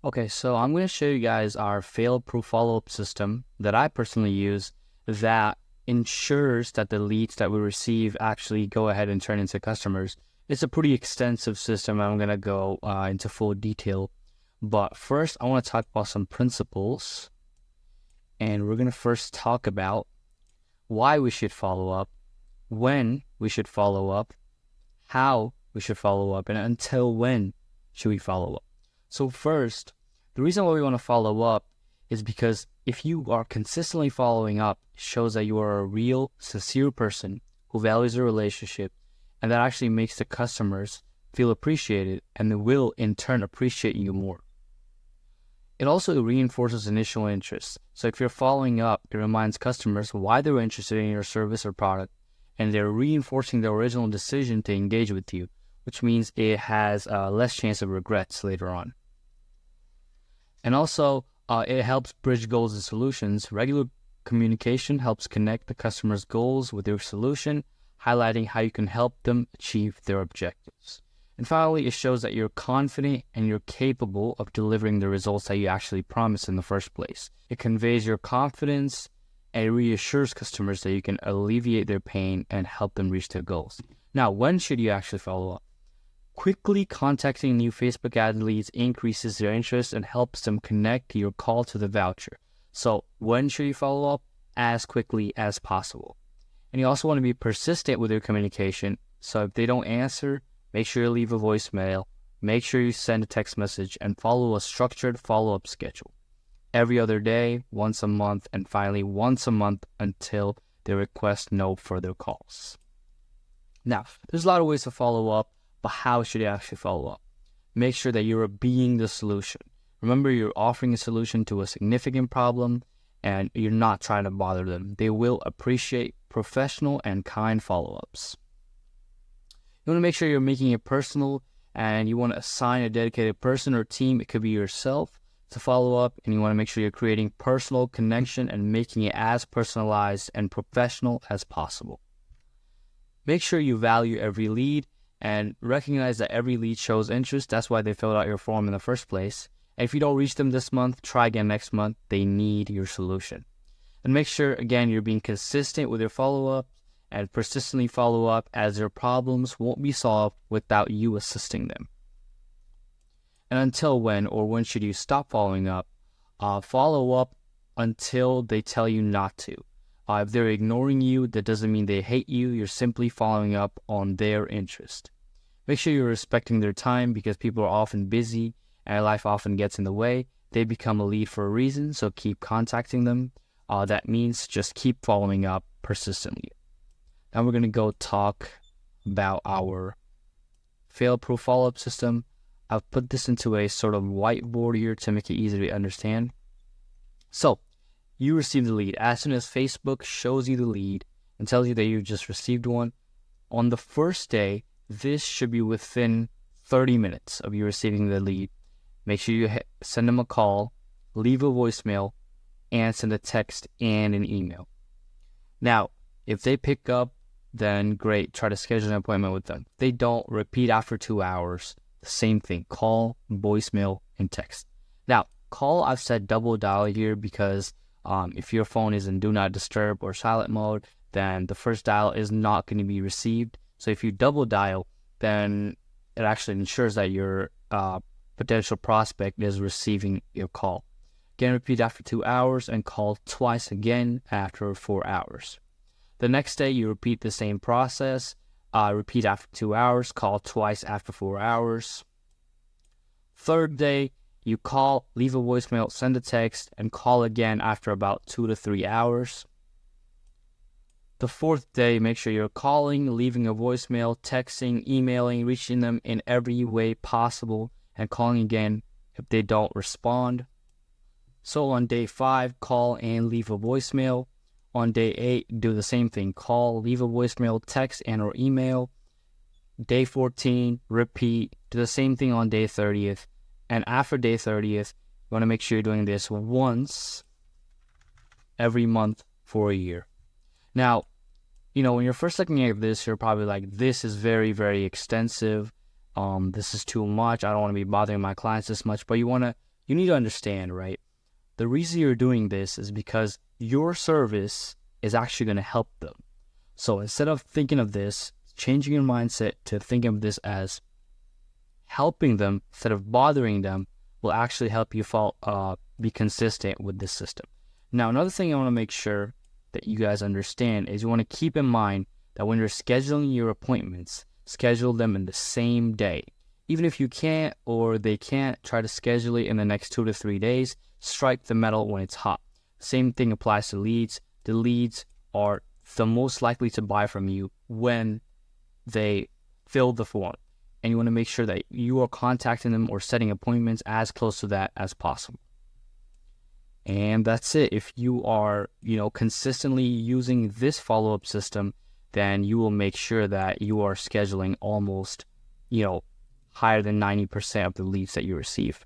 Okay, so I'm going to show you guys our fail-proof follow-up system that I personally use that ensures that the leads that we receive actually go ahead and turn into customers. It's a pretty extensive system. I'm going to go into full detail. But first, I want to talk about some principles. And we're going to first talk about why we should follow up, when we should follow up, how we should follow up, and until when should we follow up. So first, the reason why we want to follow up is because if you are consistently following up, it shows that you are a real, sincere person who values the relationship, and that actually makes the customers feel appreciated, and they will in turn appreciate you more. It also reinforces initial interest. So if you're following up, it reminds customers why they were interested in your service or product, and they're reinforcing the original decision to engage with you, which means it has less chance of regrets later on. And also, it helps bridge goals and solutions. Regular communication helps connect the customer's goals with your solution, highlighting how you can help them achieve their objectives. And finally, it shows that you're confident and you're capable of delivering the results that you actually promised in the first place. It conveys your confidence and it reassures customers that you can alleviate their pain and help them reach their goals. Now, when should you actually follow up? Quickly contacting new Facebook ad leads increases their interest and helps them connect your call to the voucher. So when should you follow up? As quickly as possible. And you also want to be persistent with your communication. So if they don't answer, make sure you leave a voicemail, make sure you send a text message, and follow a structured follow-up schedule. Every other day, once a month, and finally once a month until they request no further calls. Now, there's a lot of ways to follow up, but how should you actually follow up? Make sure that you're being the solution. Remember, you're offering a solution to a significant problem, and you're not trying to bother them. They will appreciate professional and kind follow-ups. You want to make sure you're making it personal, and you want to assign a dedicated person or team. It could be yourself to follow up, and you want to make sure you're creating personal connection and making it as personalized and professional as possible. Make sure you value every lead and recognize that every lead shows interest. That's why they filled out your form in the first place. And if you don't reach them this month, try again next month. They need your solution. And make sure, again, you're being consistent with your follow-up and persistently follow up, as their problems won't be solved without you assisting them. And until when, or when should you stop following up? Follow up until they tell you not to. If they're ignoring you, that doesn't mean they hate you. You're simply following up on their interest. Make sure you're respecting their time, because people are often busy and life often gets in the way. They become a lead for a reason, so keep contacting them. That means just keep following up persistently. Now we're going to go talk about our fail-proof follow-up system. I've put this into a sort of whiteboard here to make it easy to understand. So, you receive the lead. As soon as Facebook shows you the lead and tells you that you just received one, on the first day, this should be within 30 minutes of you receiving the lead. Make sure you send them a call, leave a voicemail, and send a text and an email. Now, if they pick up, then great. Try to schedule an appointment with them. If they don't, repeat after 2 hours. The same thing. Call, voicemail, and text. Now, call, I've said double dial here because if your phone is in do not disturb or silent mode, then the first dial is not going to be received. So if you double dial, then it actually ensures that your potential prospect is receiving your call. Again, repeat after 2 hours and call twice again after 4 hours. The next day, you repeat the same process. Repeat after 2 hours, call twice after 4 hours. Third day, you call, leave a voicemail, send a text, and call again after about 2 to 3 hours. The fourth day, make sure you're calling, leaving a voicemail, texting, emailing, reaching them in every way possible, and calling again if they don't respond. So on day 5, call and leave a voicemail. On day 8, do the same thing. Call, leave a voicemail, text, and or email. Day 14, repeat. Do the same thing on day 30th. And after day 30th, you want to make sure you're doing this once every month for a year. Now, when you're first looking at this, you're probably like, this is very, very extensive. This is too much. I don't want to be bothering my clients this much. But you want to you need to understand, right? The reason you're doing this is because your service is actually going to help them. So instead of thinking of this, changing your mindset to think of this as helping them instead of bothering them will actually help you be consistent with this system. Now, another thing I want to make sure that you guys understand is you want to keep in mind that when you're scheduling your appointments, schedule them in the same day. Even if you can't or they can't, try to schedule it in the next 2 to 3 days. Strike the metal when it's hot. Same thing applies to leads. The leads are the most likely to buy from you when they fill the form. And you want to make sure that you are contacting them or setting appointments as close to that as possible. And that's it. If you are, consistently using this follow-up system, then you will make sure that you are scheduling almost, higher than 90% of the leads that you receive.